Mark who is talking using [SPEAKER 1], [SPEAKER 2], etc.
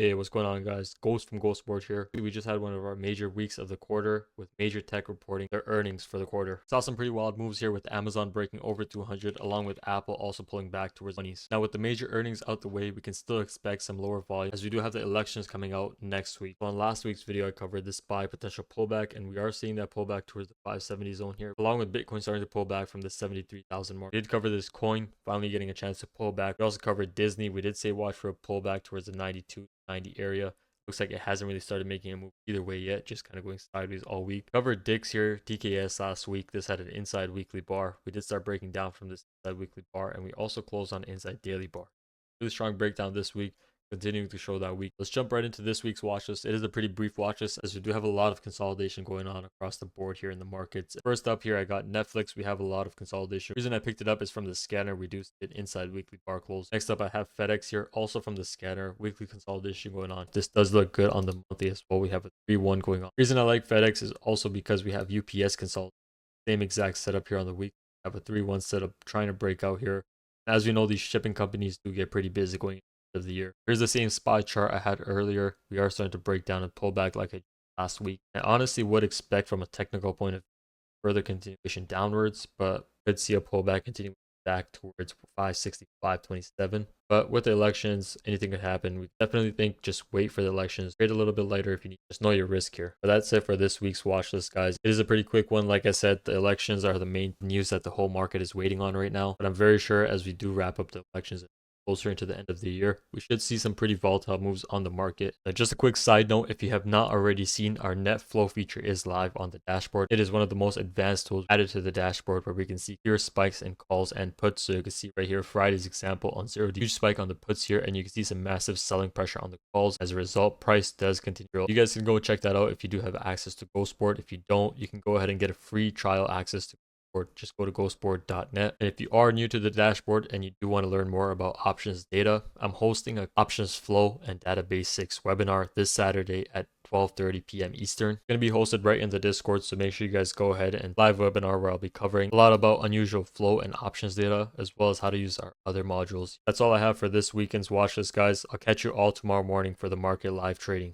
[SPEAKER 1] Hey, what's going on, guys? Ghost from GHOSTBOARD here. We just had one of our major weeks of the quarter with major tech reporting their earnings for the quarter. Saw some pretty wild moves here with Amazon breaking over 200 along with Apple also pulling back towards 20s. Now with the major earnings out the way, we can still expect some lower volume as we do have the elections coming out next week. So on last week's video, I covered this SPY potential pullback, and we are seeing that pullback towards the 570 zone here, along with Bitcoin starting to pull back from the 73,000 mark. We did cover this coin finally getting a chance to pull back. We also covered Disney. We did say watch for a pullback towards the 92-90 area. Looks like it hasn't really started making a move either way yet, just kind of going sideways all week. Covered Dix here, DKS last week. This had an inside weekly bar. We did start breaking down from this inside weekly bar, and we also closed on inside daily bar. Really strong breakdown this week, continuing to show that week. Let's jump right into this week's watch list. It is a pretty brief watch list as we do have a lot of consolidation going on across the board here in the markets. First up here, I got Netflix. We have a lot of consolidation. The reason I picked it up is from the scanner. We do see an inside weekly bar close. Next up, I have FedEx here, also from the scanner. Weekly consolidation going on. This does look good on the monthly as well. We have a 3-1 going on. The reason I like FedEx is also because we have UPS consolidation. Same exact setup here on the week. We have a 3-1 setup trying to break out here. As we know, these shipping companies do get pretty busy going of the year. Here's the same SPY chart I had earlier. We are starting to break down and pull back like I did last week. I honestly would expect from a technical point of view further continuation downwards, but could see a pullback continuing back towards 565.27. But with the elections, anything could happen. We definitely think just wait for the elections. Trade a little bit lighter if you need. Just know your risk here. But that's it for this week's watch list, guys. It is a pretty quick one. Like I said, the elections are the main news that the whole market is waiting on right now. But I'm very sure as we do wrap up the elections closer into the end of the year, we should see some pretty volatile moves on the market. Just a quick side note, if you have not already seen, our net flow feature is live on the dashboard. It is one of the most advanced tools added to the dashboard where we can see clear spikes and calls and puts. So you can see right here Friday's example on 0D, huge spike on the puts here, and you can see some massive selling pressure on the calls. As a result, price does continue. You guys can go check that out if you do have access to GHOSTBOARD. If you don't, you can go ahead and get a free trial access to or just go to ghostboard.net. And if you are new to the dashboard and you do want to learn more about options data, I'm hosting an options flow and data basics webinar this Saturday at 12:30 p.m. Eastern. It's going to be hosted right in the Discord, so make sure you guys go ahead and live webinar where I'll be covering a lot about unusual flow and options data, as well as how to use our other modules. That's all I have for this weekend's watch list, guys. I'll catch you all tomorrow morning for the market live trading.